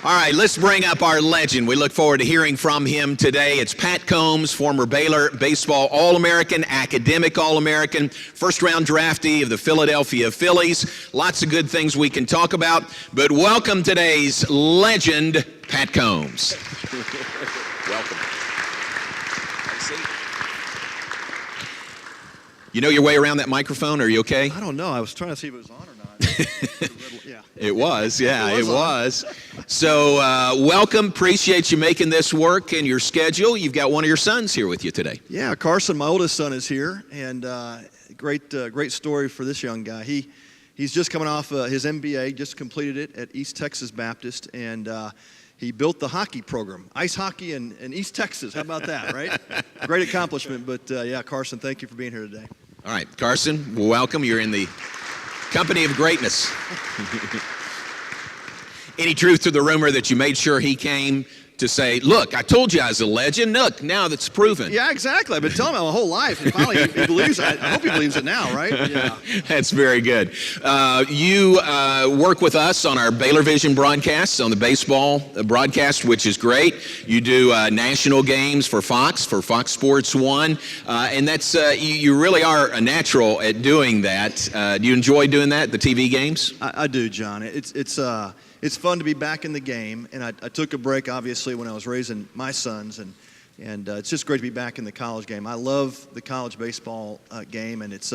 All right, let's bring up our legend. We look forward to hearing from him today. It's Pat Combs, former Baylor baseball All-American, academic All-American, first-round draftee of the Philadelphia Phillies. Lots of good things we can talk about, but welcome today's legend, Pat Combs. Welcome. You know your way around that microphone? Are you okay? I don't know. I was trying to see if it was on or not. Yeah. It was. So welcome. Appreciate you making this work in your schedule. You've got one of your sons here with you today. Yeah, Carson, my oldest son, is here, and great story for this young guy. He's just coming off his MBA, just completed it at East Texas Baptist, and he built the hockey program, ice hockey in East Texas. How about that, right? Great accomplishment, but yeah, Carson, thank you for being here today. All right, Carson, welcome. You're in the company of greatness. Any truth to the rumor that you made sure he came to say, look, I told you I was a legend. Look, now that's proven. Yeah, exactly. I've been telling him my whole life. And finally, he believes it. I hope he believes it now, right? Yeah. That's very good. You work with us on our Baylor Vision broadcasts, on the baseball broadcast, which is great. You do national games for Fox Sports 1. And that's you really are a natural at doing that. Do you enjoy doing that, the TV games? I do, John. It's fun to be back in the game, and I took a break, obviously, when I was raising my sons, and it's just great to be back in the college game. I love the college baseball game, and it's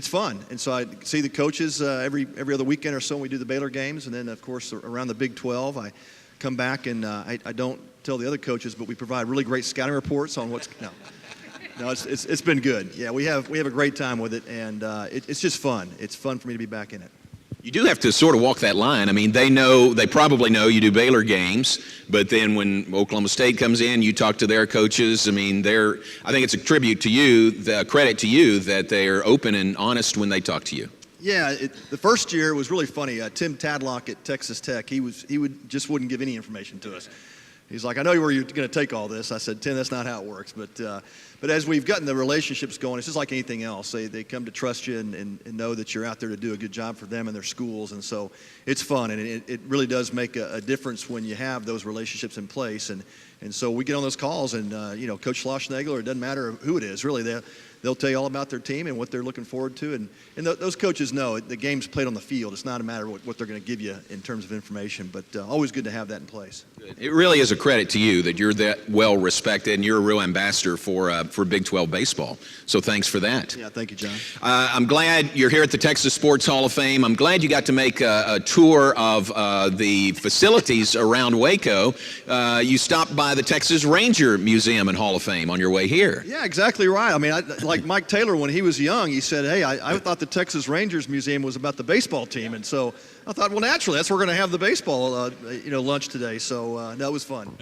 fun. And so I see the coaches every other weekend or so when we do the Baylor games, and then, of course, around the Big 12, I come back, and I don't tell the other coaches, but we provide really great scouting reports on what's – No, it's been good. Yeah, we have a great time with it, and it's just fun. It's fun for me to be back in it. You do have to sort of walk that line. I mean, they probably know you do Baylor games, but then when Oklahoma State comes in, you talk to their coaches. I mean, I think it's a tribute to you, the credit to you, that they're open and honest when they talk to you. Yeah, the first year was really funny. Tim Tadlock at Texas Tech, he wouldn't give any information to us. He's like, I know where you're going to take all this. I said, Tim, that's not how it works. But as we've gotten the relationships going, it's just like anything else. They come to trust you and know that you're out there to do a good job for them and their schools. And so it's fun. And it really does make a difference when you have those relationships in place. And so we get on those calls and, Coach Schlossnagle, it doesn't matter who it is, really, they'll tell you all about their team and what they're looking forward to. And those coaches know the game's played on the field. It's not a matter of what they're going to give you in terms of information, but always good to have that in place. It really is a credit to you that you're that well respected and you're a real ambassador for Big 12 baseball. So thanks for that. Yeah, thank you, John. I'm glad you're here at the Texas Sports Hall of Fame. I'm glad you got to make a tour of the facilities around Waco. You stopped by the Texas Ranger Museum and Hall of Fame on your way here. Yeah, exactly right. I mean, like Mike Taylor, when he was young, he said, hey, I thought the Texas Rangers Museum was about the baseball team. And so I thought, well, naturally, that's where we're going to have the baseball lunch today. So that was fun.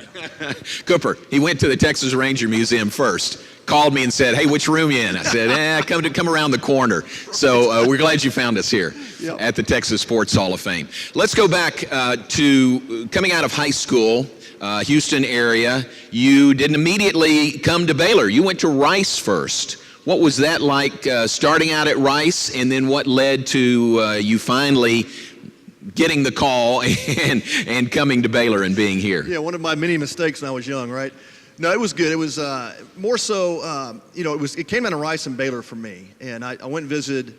Cooper, he went to the Texas Ranger Museum first, called me and said, hey, which room you in? I said, come around the corner. So we're glad you found us here at the Texas Sports Hall of Fame. Let's go back to coming out of high school. Houston area, you didn't immediately come to Baylor. You went to Rice first. What was that like starting out at Rice, and then what led to you finally getting the call and coming to Baylor and being here? Yeah, one of my many mistakes when I was young, right? No, it was good. It was more so, it came out of Rice and Baylor for me. And I went and visited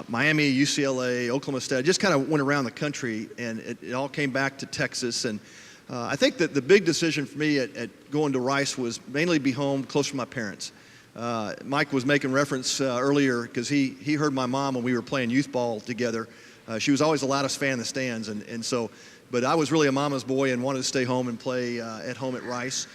Miami, UCLA, Oklahoma State. I just kind of went around the country, and it all came back to Texas. And I think that the big decision for me at going to Rice was mainly be home, close to my parents. Mike was making reference earlier because he heard my mom when we were playing youth ball together. She was always the loudest fan in the stands, and so, but I was really a mama's boy and wanted to stay home and play at home at Rice.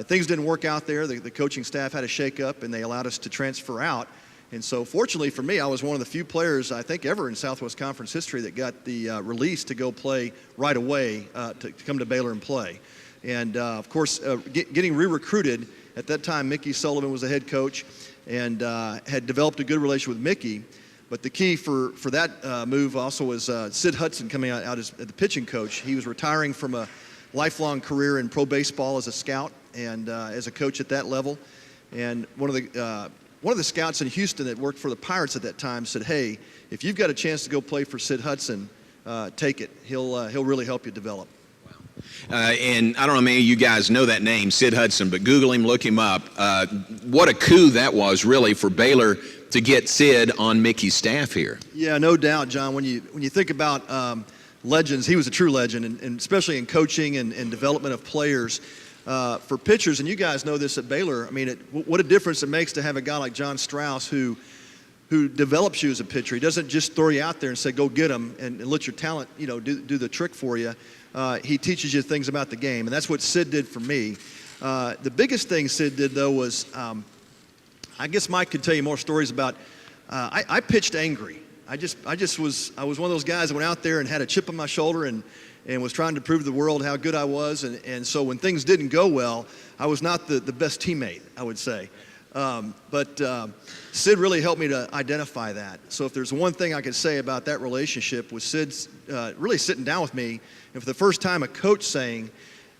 Things didn't work out there. The coaching staff had a shake-up, and they allowed us to transfer out. And so fortunately for me, I was one of the few players, I think, ever in Southwest Conference history that got the release to go play right away to come to Baylor and play. And, of course, getting re-recruited, at that time Mickey Sullivan was the head coach and had developed a good relationship with Mickey. But the key for that move also was Sid Hudson coming out as the pitching coach. He was retiring from a lifelong career in pro baseball as a scout and as a coach at that level. And one of the scouts in Houston that worked for the Pirates at that time said, hey, if you've got a chance to go play for Sid Hudson, take it. He'll really help you develop. And I don't know, maybe you guys know that name, Sid Hudson, but Google him, look him up. What a coup that was, really, for Baylor to get Sid on Mickey's staff here. Yeah, no doubt, John. When you think about legends, he was a true legend, and especially in coaching and development of players. For pitchers, and you guys know this at Baylor, I mean, what a difference it makes to have a guy like John Strauss who develops you as a pitcher. He doesn't just throw you out there and say, go get him, and let your talent, do the trick for you. He teaches you things about the game, and that's what Sid did for me. The biggest thing Sid did, though, was I guess Mike could tell you more stories about. I pitched angry. I was one of those guys that went out there and had a chip on my shoulder and was trying to prove to the world how good I was. And so when things didn't go well, I was not the best teammate, I would say. But Sid really helped me to identify that. So if there's one thing I could say about that relationship, was Sid really sitting down with me, and for the first time a coach saying,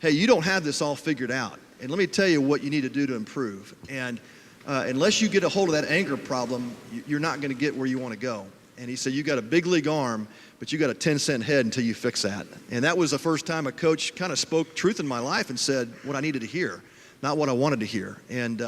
hey, you don't have this all figured out, and let me tell you what you need to do to improve. And unless you get a hold of that anger problem, you're not going to get where you want to go. And he said, you got a big league arm, but you got a 10-cent head until you fix that. And that was the first time a coach kind of spoke truth in my life and said what I needed to hear, not what I wanted to hear. And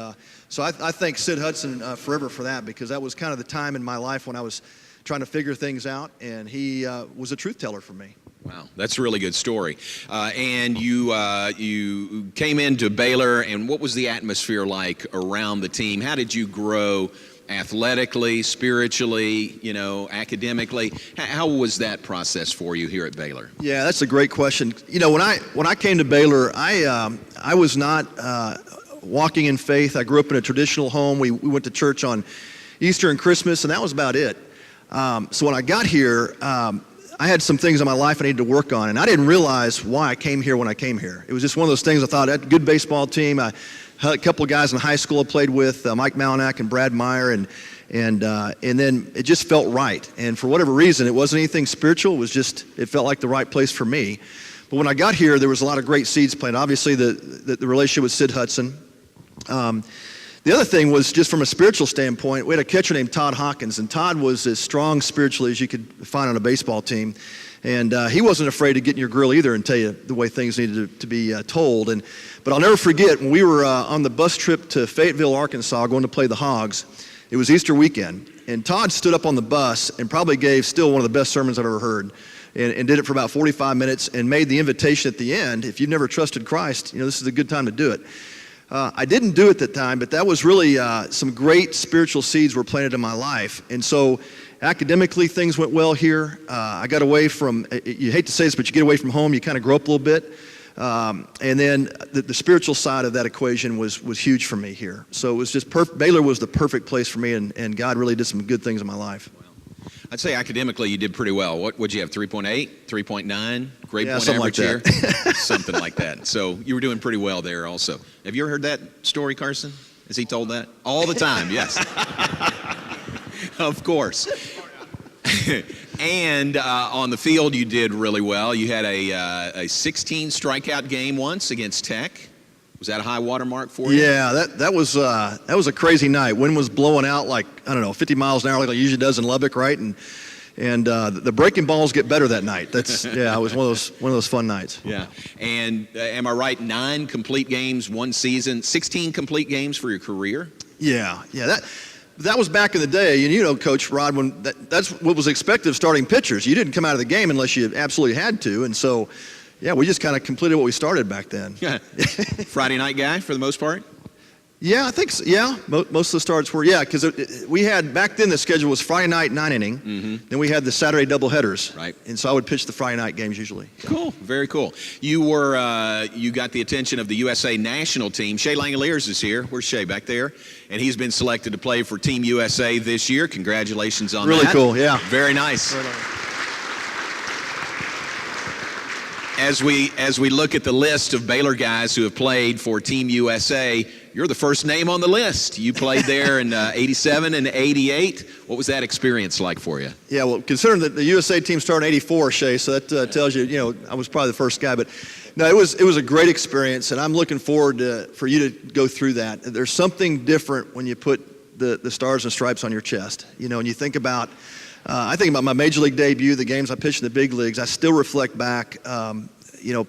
so I thank Sid Hudson forever for that, because that was kind of the time in my life when I was trying to figure things out, and he was a truth teller for me. Wow, that's a really good story. And you came into Baylor, and what was the atmosphere like around the team? How did you grow athletically, spiritually, academically? How was that process for you here at Baylor? Yeah, that's a great question. When I came to Baylor, I was not walking in faith. I grew up in a traditional home. We went to church on Easter and Christmas, and that was about it. So when I got here, I had some things in my life I needed to work on, and I didn't realize why I came here when I came here. It was just one of those things. I thought, I had a good baseball team. I had a couple of guys in high school I played with, Mike Malinak and Brad Meyer, and then it just felt right. And for whatever reason, it wasn't anything spiritual. It felt like the right place for me. But when I got here, there was a lot of great seeds planted. Obviously, the relationship with Sid Hudson. The other thing was, just from a spiritual standpoint, we had a catcher named Todd Hawkins, and Todd was as strong spiritually as you could find on a baseball team. And he wasn't afraid to get in your grill either and tell you the way things needed to be told. But I'll never forget, when we were on the bus trip to Fayetteville, Arkansas, going to play the Hogs, it was Easter weekend, and Todd stood up on the bus and probably gave still one of the best sermons I've ever heard, and did it for about 45 minutes and made the invitation at the end, if you've never trusted Christ, this is a good time to do it. I didn't do it at that time, but that was really some great spiritual seeds were planted in my life. And so academically, things went well here. I got away from, you hate to say this, but you get away from home, you kind of grow up a little bit. And then the spiritual side of that equation was huge for me here. So it was just Baylor was the perfect place for me, and God really did some good things in my life. I'd say academically you did pretty well. What would you have, 3.8, 3.9 grade point something average like here? Something like that. So you were doing pretty well there also. Have you ever heard that story, Carson? Has he told that? All the time, yes. Of course. And on the field you did really well. You had a 16 strikeout game once against Tech. Was that a high water mark for you? Yeah, that was a crazy night. Wind was blowing out like, 50 miles an hour like it usually does in Lubbock, right? And the breaking balls get better that night. It was one of those fun nights. Yeah. And am I right? 9 complete games, one season, 16 complete games for your career? Yeah. That was back in the day, Coach Rod, when that's what was expected of starting pitchers. You didn't come out of the game unless you absolutely had to, and so. Yeah, we just kind of completed what we started back then. Yeah. Friday night guy for the most part? Yeah, I think so. Yeah, most of the starts were, because we had, back then the schedule was Friday night, 9 inning. Mm-hmm. Then we had the Saturday doubleheaders. Right. And so I would pitch the Friday night games usually. Cool, very cool. You got the attention of the USA national team. Shea Langoliers is here. Where's Shea? Back there. And he's been selected to play for Team USA this year. Congratulations on that. Really cool, yeah. Very nice. Very nice. As we look at the list of Baylor guys who have played for Team USA, you're the first name on the list. You played there in 87 and 88. What was that experience like for you? Yeah, well, considering that the USA team started in 84, Shea, so that tells you, I was probably the first guy. But no, it was a great experience, and I'm looking forward for you to go through that. There's something different when you put the stars and stripes on your chest. And you think about, I think about my major league debut, the games I pitched in the big leagues. I still reflect back.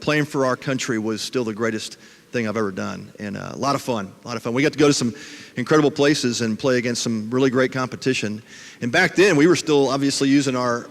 playing for our country was still the greatest thing I've ever done, and a lot of fun. We got to go to some incredible places and play against some really great competition. And back then, we were still obviously using our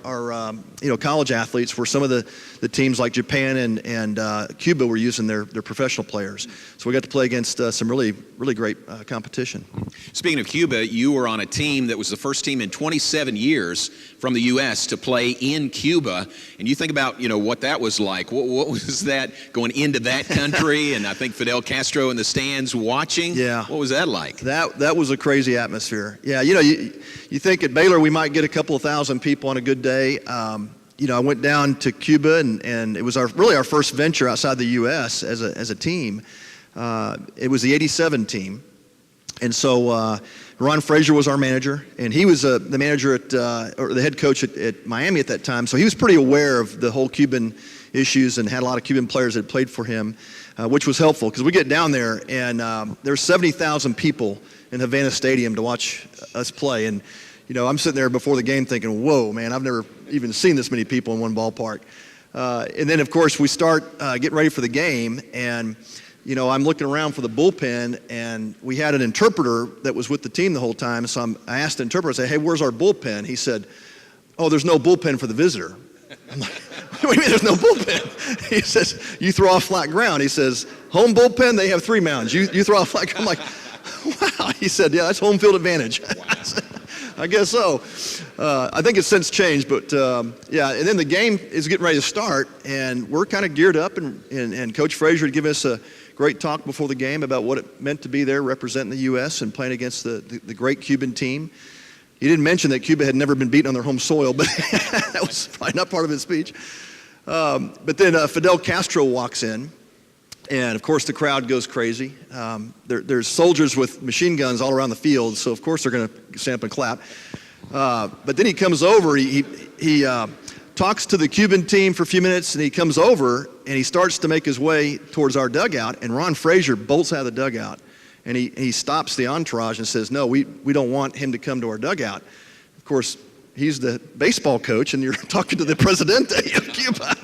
college athletes, where some of the teams like Japan and Cuba were using their professional players. So we got to play against some really great competition. Speaking of Cuba, you were on a team that was the first team in 27 years from the U.S. to play in Cuba. And you think about, what that was like. What was that going into that country? And I think Fidel Castro in the stands watching. Yeah. What was that like? That was a crazy atmosphere. Yeah, you think at Baylor we might get a couple of thousand people on a good day. I went down to Cuba, and it was really our first venture outside the U.S. as a team. It was the '87 team, and so Ron Frazier was our manager, and he was the manager or the head coach at Miami at that time. So he was pretty aware of the whole Cuban issues and had a lot of Cuban players that played for him, which was helpful because we get down there and there's 70,000 people in Havana Stadium to watch us play. And I'm sitting there before the game thinking, whoa, man, I've never even seen this many people in one ballpark. And then, of course, we start getting ready for the game, and I'm looking around for the bullpen, and we had an interpreter that was with the team the whole time. So I asked the interpreter, I said, hey, where's our bullpen? He said, oh, there's no bullpen for the visitor. I'm like, what do you mean there's no bullpen? He says, you throw off flat ground. He says, home bullpen, they have 3 mounds. You throw off flat ground. I'm like, wow. He said, yeah, that's home field advantage. I guess so. I think it's since changed, but yeah. And then the game is getting ready to start, and we're kind of geared up, and Coach Frazier had given us a great talk before the game about what it meant to be there representing the U.S. and playing against the great Cuban team. He didn't mention that Cuba had never been beaten on their home soil, but that was probably not part of his speech. But then Fidel Castro walks in, and of course the crowd goes crazy. There's soldiers with machine guns all around the field, so of course they're going to stand up and clap. But then he comes over, he talks to the Cuban team for a few minutes, and he comes over and he starts to make his way towards our dugout, and Ron Frazier bolts out of the dugout, and he stops the entourage and says, no, we don't want him to come to our dugout. Of course, he's the baseball coach, and you're talking to the Presidente of Cuba,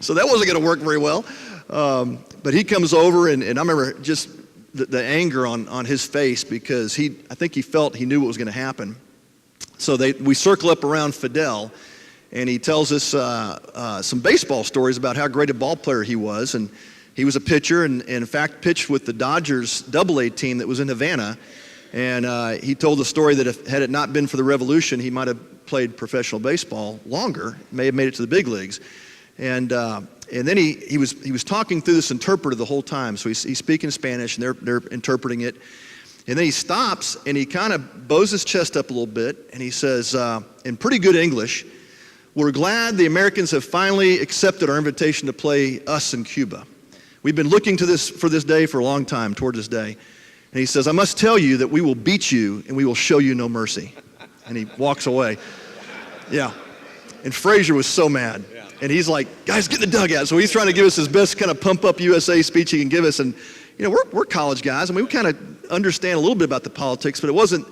so that wasn't going to work very well. But he comes over, and I remember just the anger on his face, because I think he felt he knew what was going to happen. So we circle up around Fidel, and he tells us some baseball stories about how great a ball player he was. And he was a pitcher, and in fact pitched with the Dodgers AA team that was in Havana. And he told the story that had it not been for the revolution, he might have played professional baseball longer, may have made it to the big leagues. And then he was talking through this interpreter the whole time. So he's speaking Spanish, and they're interpreting it. And then he stops, and he kind of bows his chest up a little bit, and he says, in pretty good English, we're glad the Americans have finally accepted our invitation to play us in Cuba. We've been looking for this day for a long time, toward this day. And he says, I must tell you that we will beat you, and we will show you no mercy. And he walks away. Yeah. And Frazier was so mad. And he's like, guys, get in the dugout. So he's trying to give us his best kind of pump up USA speech he can give us. And, we're college guys. I mean, we kind of understand a little bit about the politics, but it wasn't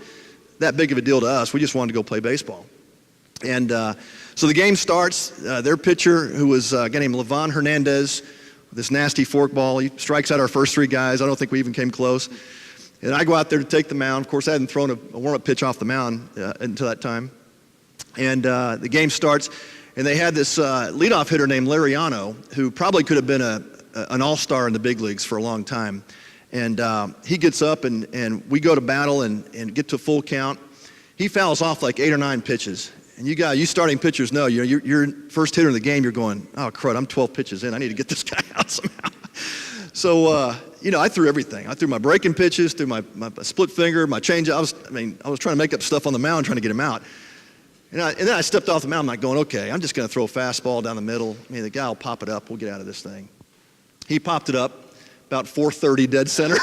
that big of a deal to us. We just wanted to go play baseball. And so the game starts. Their pitcher, who was a guy named Livan Hernandez, this nasty forkball, he strikes out our first 3 guys. I don't think we even came close. And I go out there to take the mound. Of course, I hadn't thrown a warm-up pitch off the mound until that time. And the game starts. And they had this leadoff hitter named Lariano, who probably could have been an all-star in the big leagues for a long time. And he gets up, and we go to battle and get to full count. He fouls off like 8 or 9 pitches. And you starting pitchers know, you're first hitter in the game, you're going, oh, crud, I'm 12 pitches in. I need to get this guy out somehow. So, I threw everything. I threw my breaking pitches, threw my split finger, my changeup. I was trying to make up stuff on the mound, trying to get him out. And then I stepped off the mound. I'm like going, okay, I'm just going to throw a fastball down the middle. The guy will pop it up. We'll get out of this thing. He popped it up about 430 dead center.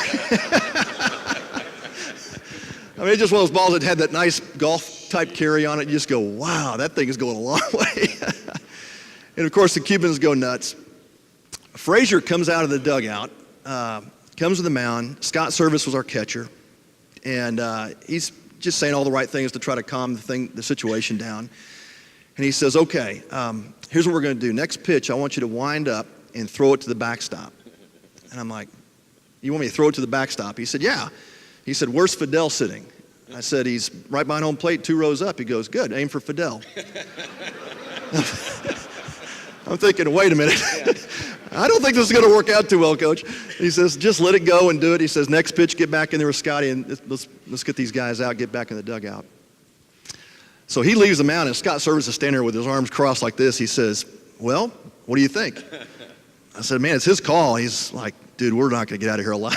It's just one of those balls that had that nice golf-type carry on it. You just go, wow, that thing is going a long way. And, of course, the Cubans go nuts. Frazier comes out of the dugout, comes to the mound. Scott Service was our catcher. And he's just saying all the right things to try to calm the situation down. And he says, okay, here's what we're going to do. Next pitch, I want you to wind up and throw it to the backstop. And I'm like, you want me to throw it to the backstop? He said, yeah. He said, where's Fidel sitting? I said, he's right behind home plate, 2 rows up. He goes, good, aim for Fidel. I'm thinking, wait a minute. I don't think this is going to work out too well, Coach. He says, just let it go and do it. He says, next pitch, get back in there with Scotty, and let's get these guys out, get back in the dugout. So he leaves the mound, and Scott Service is standing there with his arms crossed like this. He says, well, what do you think? I said, man, it's his call. He's like, dude, we're not going to get out of here alive.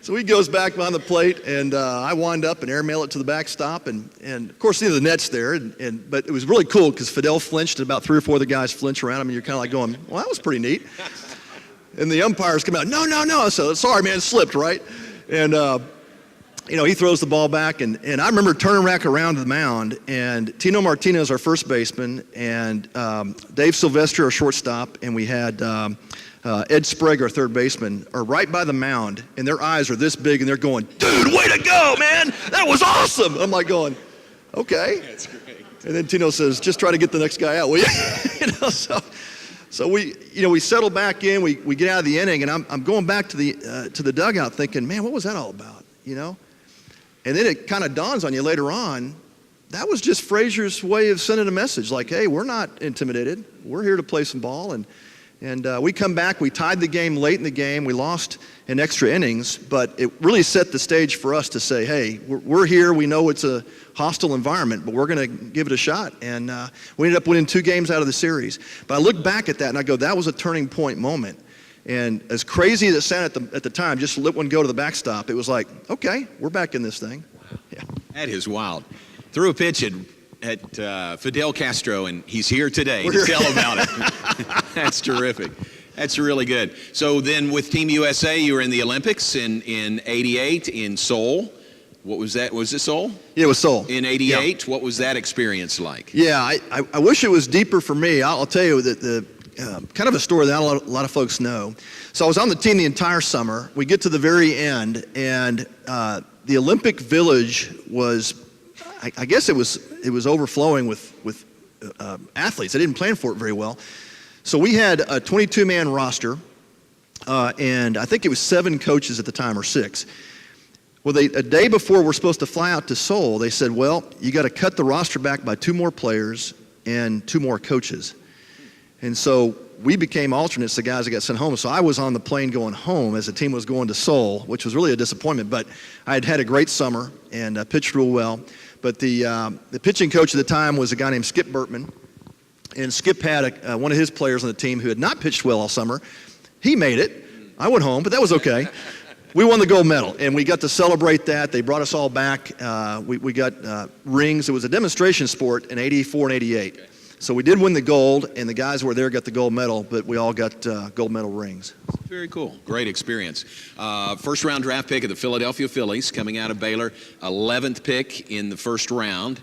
So he goes back behind the plate, and I wind up and airmail it to the backstop, and of course, the net's there, but it was really cool because Fidel flinched, and about 3 or 4 of the guys flinch around him, and you're kind of like going, well, that was pretty neat. And the umpires come out, no. So sorry, man, it slipped, right? And he throws the ball back, and I remember turning back around to the mound, and Tino Martinez, our first baseman, and Dave Sylvester, our shortstop, and we had Ed Sprague, our third baseman, are right by the mound, and their eyes are this big, and they're going, dude, way to go, man. That was awesome. I'm like going, okay. That's great. And then Tino says, just try to get the next guy out, will you? So we settle back in, we get out of the inning, and I'm going back to the dugout thinking, man, what was that all about, And then it kind of dawns on you later on, that was just Frazier's way of sending a message, like, hey, we're not intimidated. We're here to play some ball, and we come back, we tied the game late in the game, we lost in extra innings, but it really set the stage for us to say, hey, we're here, we know it's a hostile environment, but we're going to give it a shot. And we ended up winning 2 games out of the series. But I look back at that and I go, that was a turning point moment. And as crazy as it sounded at the time, just let one go to the backstop, it was like, okay, we're back in this thing. Wow. Yeah. That is wild. Threw a pitch at Fidel Castro, and he's here today to tell about it. That's terrific. That's really good. So then with Team USA, you were in the Olympics in '88 in Seoul. What was that? Was it Seoul? Yeah, it was Seoul. In '88, what was that experience like? Yeah, I wish it was deeper for me. I'll tell you that the kind of a story that a lot of folks know. So I was on the team the entire summer. We get to the very end, and the Olympic Village was, I guess it was overflowing with athletes. They didn't plan for it very well. So we had a 22-man roster, and I think it was 7 coaches at the time, or 6. Well, a day before we're supposed to fly out to Seoul, they said, well, you got to cut the roster back by 2 more players and 2 more coaches. And so we became alternates, the guys that got sent home. So I was on the plane going home as the team was going to Seoul, which was really a disappointment. But I had had a great summer and pitched real well. But the pitching coach at the time was a guy named Skip Bertman. And Skip had one of his players on the team who had not pitched well all summer. He made it. I went home, but that was okay. We won the gold medal, and we got to celebrate that. They brought us all back. We got rings. It was a demonstration sport in '84 and '88. Okay. So we did win the gold, and the guys who were there got the gold medal, but we all got gold medal rings. Very cool. Great experience. First-round draft pick of the Philadelphia Phillies, coming out of Baylor. 11th pick in the first round.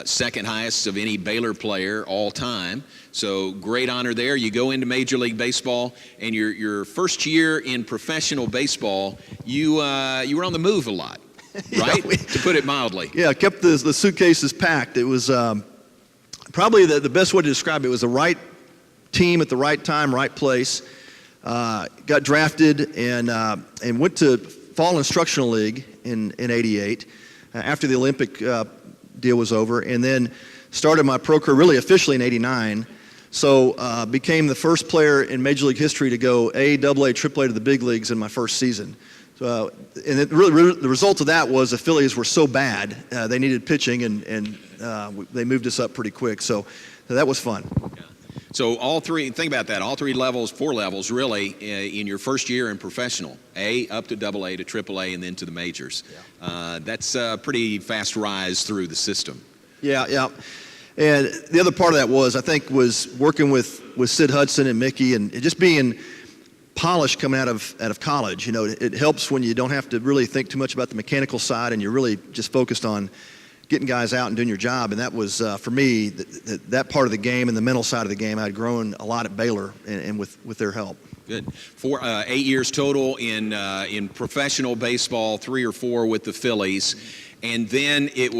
Second highest of any Baylor player all time. So great honor there. You go into Major League Baseball, and your first year in professional baseball, you were on the move a lot, right? Yeah, to put it mildly. Yeah, kept the suitcases packed. It was probably the best way to describe it was the right team at the right time, right place. Got drafted and went to Fall Instructional League in '88 after the Olympic deal was over, and then started my pro career really officially in '89. So became the first player in Major League history to go A, AA, AAA to the big leagues in my first season. So, and the result of that was the Phillies were so bad, they needed pitching, and they moved us up pretty quick. So that was fun. Yeah. So all 3, think about that, all 3 levels, 4 levels really in your first year in professional, A up to AA to AAA and then to the majors. Yeah. That's a pretty fast rise through the system. Yeah. And the other part of that was working with Sid Hudson and Mickey, and just being polished coming out of college. It helps when you don't have to really think too much about the mechanical side, and you're really just focused on getting guys out and doing your job. And that was, for me, that part of the game and the mental side of the game, I had grown a lot at Baylor and with their help. Good. 8 years total in professional baseball, 3 or 4 with the Phillies. And then it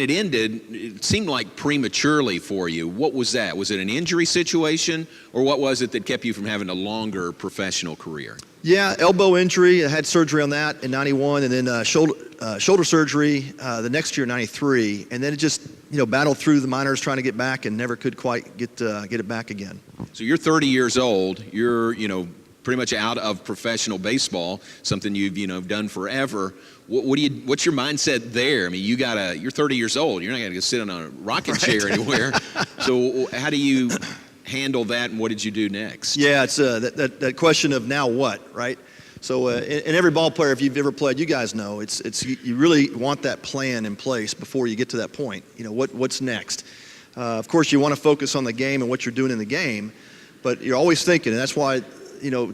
ended. It seemed like prematurely for you. What was that? Was it an injury situation, or what was it that kept you from having a longer professional career? Yeah, elbow injury. I had surgery on that in '91, and then shoulder surgery the next year, '93, and then it just battled through the minors trying to get back, and never could quite get it back again. So you're 30 years old. You're pretty much out of professional baseball, something you've done forever. What's your mindset there? I mean, you're 30 years old. You're not going to go sit on a rocking chair anywhere. So how do you handle that, and what did you do next? Yeah, it's that question of now what, right? So in every ball player, if you've ever played, you guys know it's you really want that plan in place before you get to that point. What's next? Of course, you want to focus on the game and what you're doing in the game, but you're always thinking, and that's why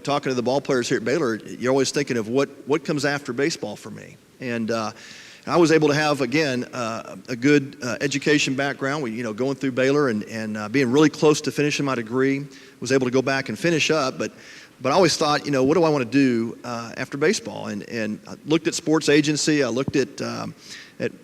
talking to the ball players here at Baylor, you're always thinking of what comes after baseball for me. And I was able to have, again, a good education background. Going through Baylor and being really close to finishing my degree, was able to go back and finish up. But I always thought, what do I want to do after baseball? And I looked at sports agency. I looked at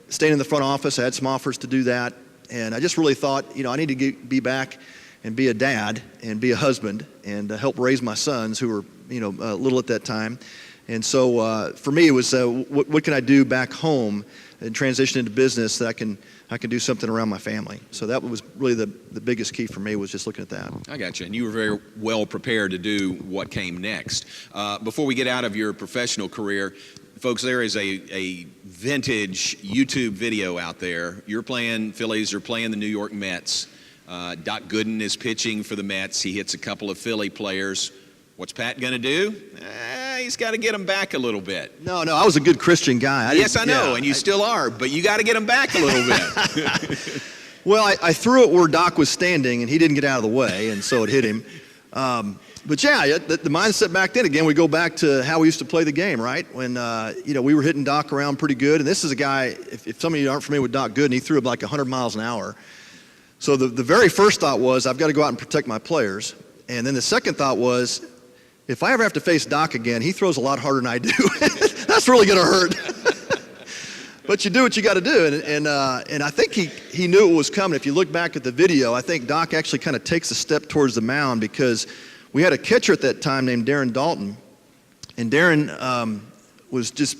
staying in the front office. I had some offers to do that. And I just really thought, I need to be back and be a dad and be a husband and help raise my sons who were, little at that time. And so for me, it was what can I do back home and transition into business that I can do something around my family. So that was really the biggest key for me, was just looking at that. I got you. And you were very well prepared to do what came next. Before we get out of your professional career, folks, there is a vintage YouTube video out there. Phillies are playing the New York Mets. Doc Gooden is pitching for the Mets. He hits a couple of Philly players. What's Pat going to do? He's got to get them back a little bit. No, I was a good Christian guy. Yes, I know, and you still are, but you got to get them back a little bit. Well, I threw it where Doc was standing, and he didn't get out of the way, and so it hit him. But yeah, the mindset back then, again, we go back to how we used to play the game, right? When, we were hitting Doc around pretty good. And this is a guy, if some of you aren't familiar with Doc Gooden, he threw up like 100 miles an hour. So the very first thought was, I've got to go out and protect my players. And then the second thought was, if I ever have to face Doc again, he throws a lot harder than I do. That's really going to hurt. But you do what you got to do. And I think he knew it was coming. If you look back at the video, I think Doc actually kind of takes a step towards the mound, because we had a catcher at that time named Darren Dalton. And Darren was just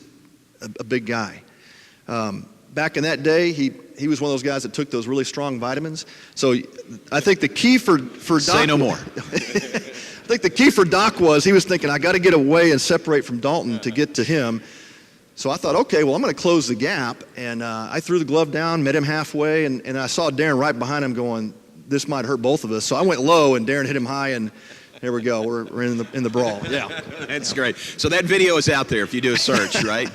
a big guy. Back in that day, he was one of those guys that took those really strong vitamins. So I think the key for Doc... Say no more. I think the key for Doc was he was thinking, I got to get away and separate from Dalton to get to him. So I thought, okay, well, I'm going to close the gap. And I threw the glove down, met him halfway, and I saw Darren right behind him going, this might hurt both of us. So I went low, and Darren hit him high, and here we go. We're in the brawl. Yeah, that's great. So that video is out there if you do a search, right?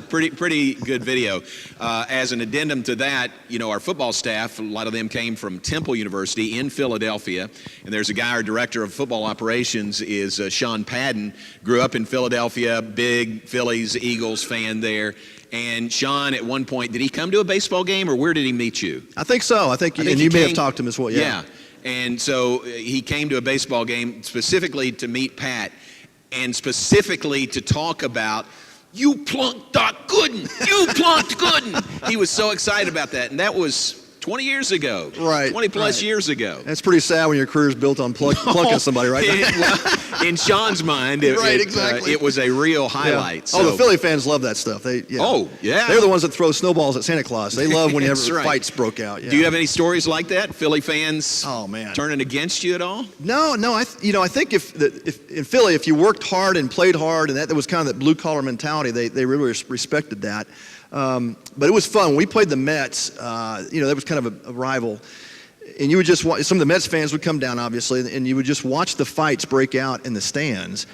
Pretty good video. As an addendum to that, our football staff, a lot of them came from Temple University in Philadelphia, and there's a guy, our director of football operations is Sean Padden. Grew up in Philadelphia, big Phillies, Eagles fan there. And Sean, at one point, did he come to a baseball game, or where did he meet you? I think so. I think you may have talked to him as well. Yeah. And so he came to a baseball game specifically to meet Pat, and specifically to talk about, you plunked Doc Gooden, you plunked Gooden. He was so excited about that, and that was 20 years ago. Right. 20 plus years ago. That's pretty sad when your career is built on plucking somebody, right? In Sean's mind, exactly. It was a real highlight. Yeah. So. Oh, the Philly fans love that stuff. Oh, yeah. They're the ones that throw snowballs at Santa Claus. They love whenever right. fights broke out. Yeah. Do you have any stories like that? Philly fans turning against you at all? No. I think if in Philly, if you worked hard and played hard, and that was kind of that blue collar mentality, they really respected that. But it was fun. When we played the Mets, that was kind of a rival. And you would just watch, some of the Mets fans would come down, obviously, and you would just watch the fights break out in the stands.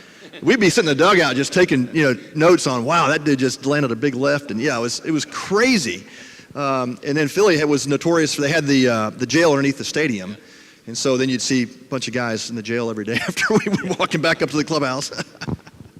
We'd be sitting in the dugout just taking, notes on, wow, that dude just landed a big left. And yeah, it was crazy. And then Philly was notorious for, they had the jail underneath the stadium. And so then you'd see a bunch of guys in the jail every day after we were walking back up to the clubhouse.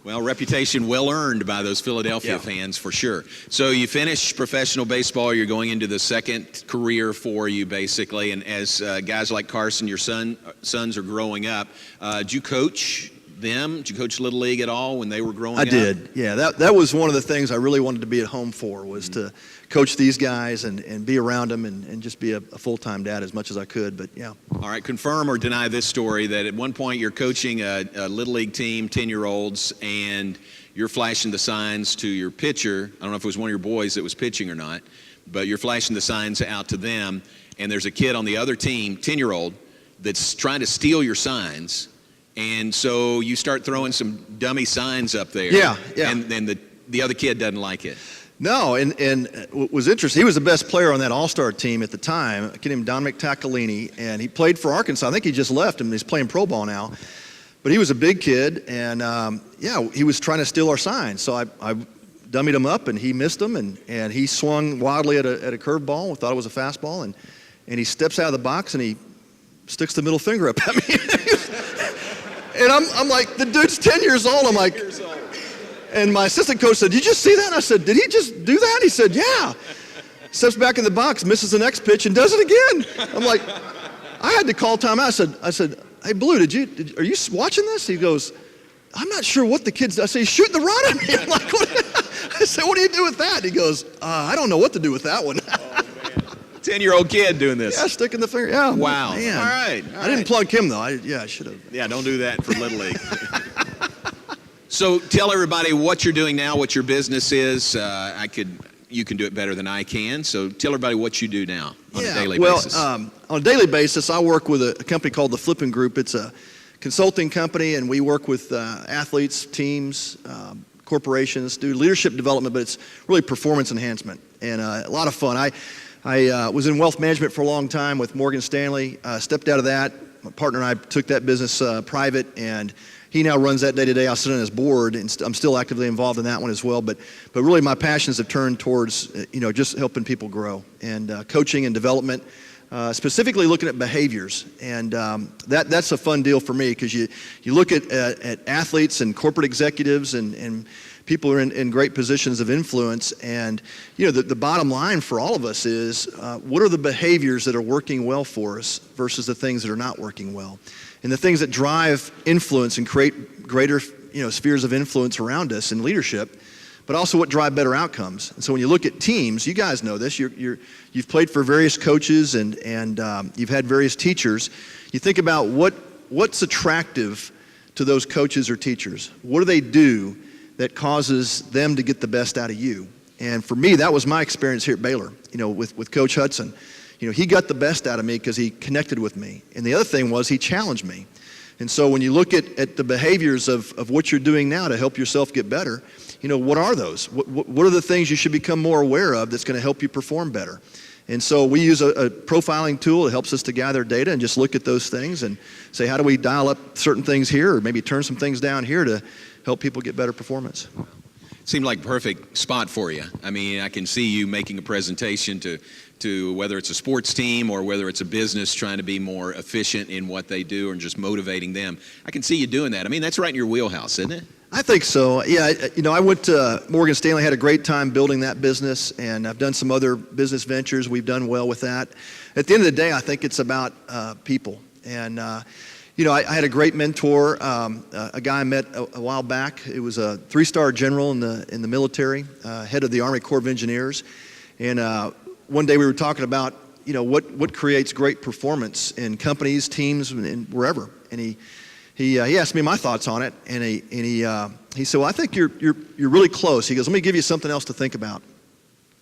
Well, reputation well earned by those Philadelphia fans for sure. So you finish professional baseball, you're going into the second career for you basically, and as guys like Carson, your sons are growing up, do you coach them? Did you coach Little League at all when they were growing up? I did. Yeah, that was one of the things I really wanted to be at home for, was to coach these guys and be around them and just be a full-time dad as much as I could. But yeah. All right, confirm or deny this story that at one point you're coaching a Little League team, 10-year-olds, and you're flashing the signs to your pitcher. I don't know if it was one of your boys that was pitching or not, but you're flashing the signs out to them, and there's a kid on the other team, 10-year-old, that's trying to steal your signs. And so you start throwing some dummy signs up there. Yeah. And then the other kid doesn't like it. No, and what was interesting, he was the best player on that all-star team at the time, a kid named Dominic Taccolini, and he played for Arkansas. I think he just left and he's playing pro ball now. But he was a big kid, and he was trying to steal our signs. So I dummied him up, and he missed them, and he swung wildly at a curveball. We thought it was a fastball, and he steps out of the box, and he sticks the middle finger up at me. And I'm like, the dude's 10 years old. I'm like, and my assistant coach said, "Did you just see that?" And I said, "Did he just do that?" He said, "Yeah." Steps back in the box, misses the next pitch, and does it again. I'm like, I had to call timeout. I said, "Hey, Blue, are you watching this?" He goes, "I'm not sure what the kid's." I say, "He's shooting the run at me." I'm like, what? I said, "What do you do with that?" He goes, "I don't know what to do with that one." 10-year-old kid doing this. Yeah, sticking the finger. Yeah. Wow. Man. All right. I didn't plug him though. I should have. Yeah, don't do that for Little League. So tell everybody what you're doing now, what your business is. You can do it better than I can. So tell everybody what you do now on a daily basis. On a daily basis, I work with a company called the Flippin Group. It's a consulting company, and we work with athletes, teams, corporations, do leadership development, but it's really performance enhancement and a lot of fun. I was in wealth management for a long time with Morgan Stanley, stepped out of that. My partner and I took that business private, and he now runs that day to day. I sit on his board, and I'm still actively involved in that one as well. But really, my passions have turned towards just helping people grow and coaching and development, specifically looking at behaviors. And that's a fun deal for me, because you look at athletes and corporate executives and people who are in great positions of influence, and the bottom line for all of us is what are the behaviors that are working well for us versus the things that are not working well. And the things that drive influence and create greater spheres of influence around us in leadership, but also what drive better outcomes. And so when you look at teams, you guys know this, you've played for various coaches and you've had various teachers. You think about what's attractive to those coaches or teachers. What do they do that causes them to get the best out of you? And for me, that was my experience here at Baylor, with Coach Hudson. He got the best out of me because he connected with me. And the other thing was he challenged me. And so when you look at the behaviors of what you're doing now to help yourself get better, what are those? What are the things you should become more aware of that's going to help you perform better? And so we use a profiling tool that helps us to gather data and just look at those things and say, how do we dial up certain things here, or maybe turn some things down here to help people get better performance? Seemed like a perfect spot for you. I mean, I can see you making a presentation to whether it's a sports team or whether it's a business trying to be more efficient in what they do and just motivating them. I can see you doing that. I mean, that's right in your wheelhouse, isn't it? I think so. Yeah, I went to Morgan Stanley, had a great time building that business, and I've done some other business ventures. We've done well with that. At the end of the day, I think it's about people. And I had a great mentor, a guy I met a while back. It was a 3-star general in the military, head of the Army Corps of Engineers. And one day we were talking about, what creates great performance in companies, teams, and wherever. And he asked me my thoughts on it, and he said, "Well, I think you're really close." He goes, "Let me give you something else to think about."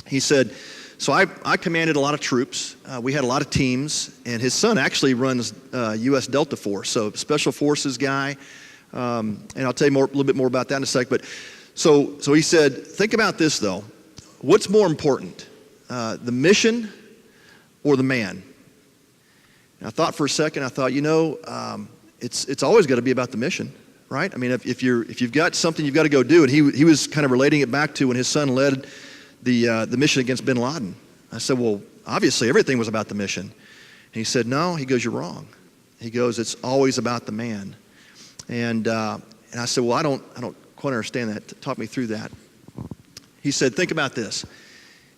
He said, "So I commanded a lot of troops. We had a lot of teams, and his son actually runs U.S. Delta Force, so special forces guy. And I'll tell you a little bit more about that in a sec. But so he said, think about this though. What's more important, the mission or the man?" And I thought for a second. I thought, it's always got to be about the mission, right? I mean, if you've got something, you've got to go do it. He was kind of relating it back to when his son led the mission against bin Laden. I said, well, obviously everything was about the mission. And he said, no. He goes, you're wrong. He goes, it's always about the man. And I said, well, I don't quite understand that. Talk me through that. He said, think about this.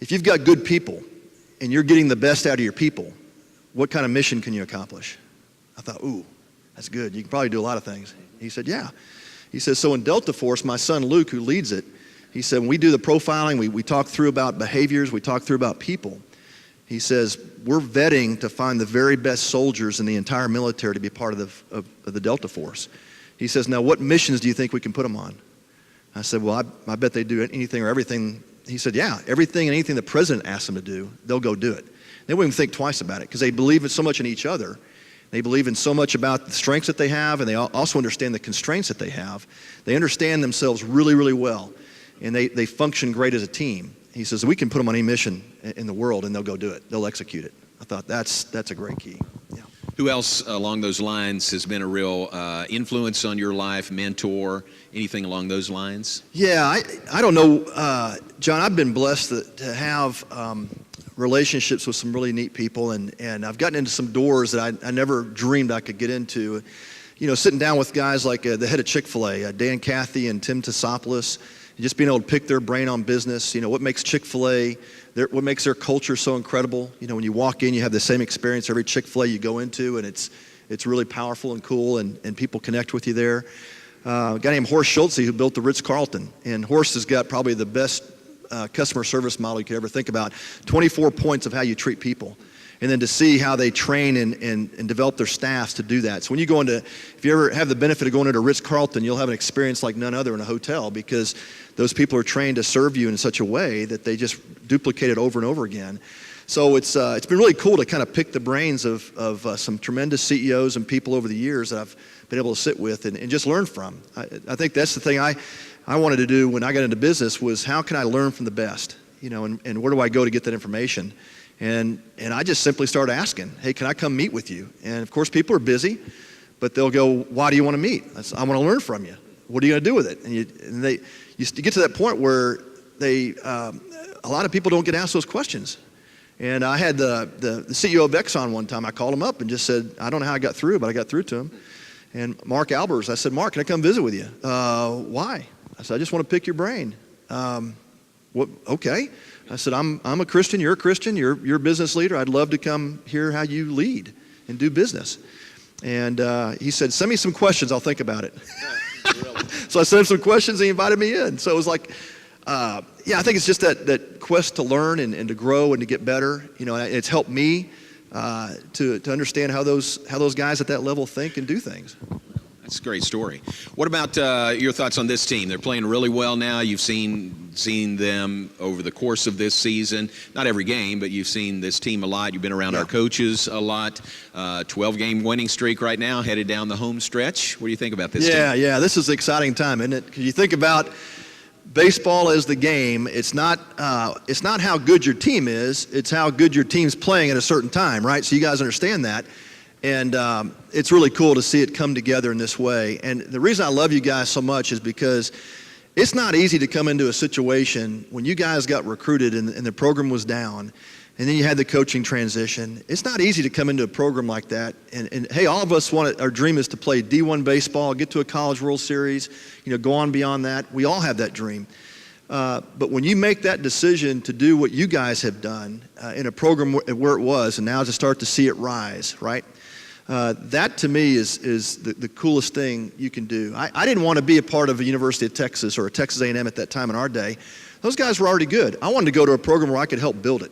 If you've got good people and you're getting the best out of your people, what kind of mission can you accomplish? I thought, ooh, that's good. You can probably do a lot of things. He said, yeah. He says, so in Delta Force, my son Luke, who leads it, he said, when we do the profiling, we talk through about behaviors, we talk through about people. He says, we're vetting to find the very best soldiers in the entire military to be part of the Delta Force. He says, now what missions do you think we can put them on? I said, well, I bet they do anything or everything. He said, yeah, everything and anything the president asks them to do, they'll go do it. They won't even think twice about it because they believe in so much in each other. They believe in so much about the strengths that they have, and they also understand the constraints that they have. They understand themselves really, really well, and they function great as a team. He says, we can put them on any mission in the world, and they'll go do it. They'll execute it. I thought that's a great key. Yeah. Who else along those lines has been a real influence on your life, mentor, anything along those lines? Yeah, I don't know, John, I've been blessed to have relationships with some really neat people, and I've gotten into some doors that I never dreamed I could get into. You know, sitting down with guys like the head of Chick-fil-A, Dan Cathy and Tim Tassopoulos, and just being able to pick their brain on business. You know, what makes Chick-fil-A, what makes their culture so incredible. You know, when you walk in, you have the same experience every Chick-fil-A you go into, and it's really powerful and cool, and people connect with you there. A guy named Horst Schulze who built the Ritz-Carlton, and Horst has got probably the best customer service model you could ever think about. 24 points of how you treat people, and then to see how they train and develop their staffs to do that. So when you go into, if you ever have the benefit of going into Ritz-Carlton, you'll have an experience like none other in a hotel, because those people are trained to serve you in such a way that they just duplicate it over and over again. So it's been really cool to kind of pick the brains of some tremendous CEOs and people over the years that I've been able to sit with and just learn from. I think that's the thing I wanted to do when I got into business, was how can I learn from the best, you know, and where do I go to get that information? And I just simply started asking, hey, can I come meet with you? And of course, people are busy, but they'll go, why do you want to meet? I want to learn from you. What are you going to do with it? And you get to that point where a lot of people don't get asked those questions. And I had the CEO of Exxon one time. I called him up and just said, I don't know how I got through, but I got through to him. And Mark Albers, I said, Mark, can I come visit with you? Why? I said, I just want to pick your brain. What? Okay. I said, I'm a Christian. You're a Christian. You're a business leader. I'd love to come hear how you lead and do business. And he said, send me some questions. I'll think about it. So I sent him some questions. And he invited me in. So it was like, yeah, I think it's just that quest to learn and to grow and to get better. You know, and it's helped me to understand how those guys at that level think and do things. That's a great story. What about your thoughts on this team? They're playing really well now. You've seen them over the course of this season. Not every game, but you've seen this team a lot. You've been around our coaches a lot. 12-game winning streak right now, headed down the home stretch. What do you think about this team? Yeah, this is an exciting time, isn't it? Because you think about baseball as the game. It's not how good your team is. It's how good your team's playing at a certain time, right? So you guys understand that. And it's really cool to see it come together in this way. And the reason I love you guys so much is because it's not easy to come into a situation when you guys got recruited and the program was down, and then you had the coaching transition. It's not easy to come into a program like that. And hey, all of us our dream is to play D1 baseball, get to a College World Series, you know, go on beyond that. We all have that dream. But when you make that decision to do what you guys have done in a program where it was, and now to start to see it rise, right? That to me is the coolest thing you can do. I didn't want to be a part of a University of Texas or a Texas A&M at that time in our day. Those guys were already good. I wanted to go to a program where I could help build it.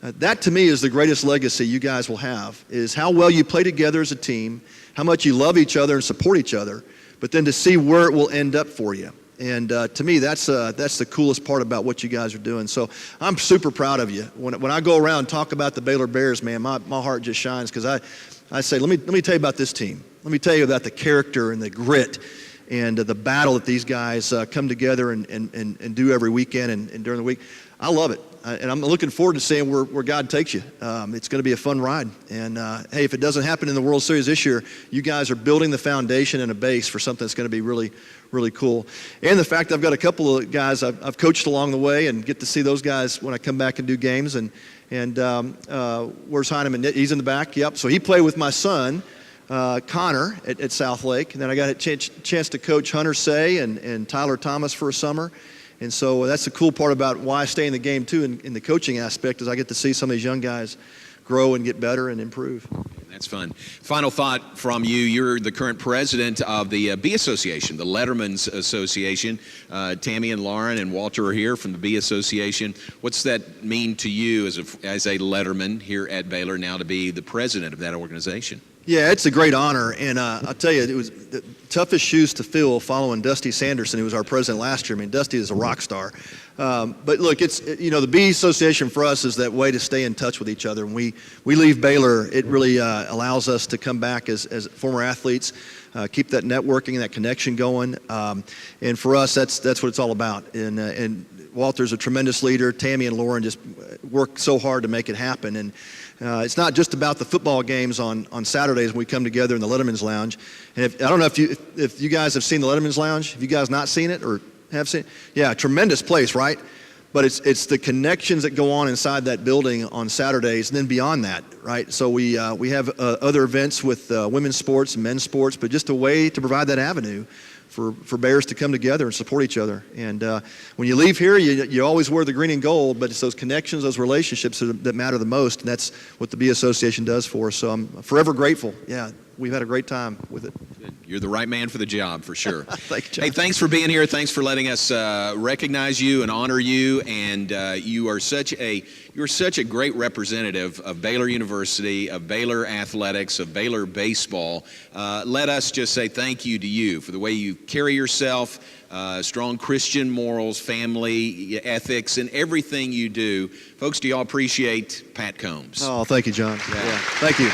That to me is the greatest legacy you guys will have, is how well you play together as a team, how much you love each other and support each other, but then to see where it will end up for you. And to me, that's the coolest part about what you guys are doing. So I'm super proud of you. When I go around and talk about the Baylor Bears, man, my heart just shines, because I say, let me tell you about this team. Let me tell you about the character and the grit and the battle that these guys come together and do every weekend and during the week. I love it. And I'm looking forward to seeing where God takes you. It's going to be a fun ride. And hey, if it doesn't happen in the World Series this year, you guys are building the foundation and a base for something that's going to be really, really cool. And the fact I've got a couple of guys I've coached along the way, and get to see those guys when I come back and do games. And where's Heineman? He's in the back. Yep. So he played with my son, Connor, at Southlake. And then I got a chance to coach Hunter Say and Tyler Thomas for a summer. And so that's the cool part about why I stay in the game, too, in the coaching aspect, is I get to see some of these young guys grow and get better and improve. That's fun. Final thought from you. You're the current president of the B Association, the Letterman's Association. Tammy and Lauren and Walter are here from the B Association. What's that mean to you as a Letterman here at Baylor now to be the president of that organization? Yeah, it's a great honor, and I'll tell you, it was the toughest shoes to fill following Dusty Sanderson, who was our president last year. I mean, Dusty is a rock star. But look, the B Association for us is that way to stay in touch with each other. When we leave Baylor, it really allows us to come back as former athletes, keep that networking and that connection going. And for us, that's what it's all about. And Walter's a tremendous leader. Tammy and Lauren just work so hard to make it happen. And it's not just about the football games on Saturdays when we come together in the Letterman's Lounge. And I don't know if you guys have seen the Letterman's Lounge. Have you guys not seen it or have seen it? Yeah, tremendous place, right? But it's the connections that go on inside that building on Saturdays and then beyond that, right? So we have other events with women's sports and men's sports, but just a way to provide that avenue for Bears to come together and support each other. And when you leave here, you always wear the green and gold, but it's those connections, those relationships that matter the most, and that's what the B Association does for us. So I'm forever grateful. Yeah, we've had a great time with it. You're the right man for the job, for sure. Thank you, John. Hey, thanks for being here. Thanks for letting us recognize you and honor you. And you're such a great representative of Baylor University, of Baylor athletics, of Baylor baseball. Let us just say thank you to you for the way you carry yourself, strong Christian morals, family ethics, and everything you do. Folks, do y'all appreciate Pat Combs? Oh, thank you, John. Yeah. Thank you.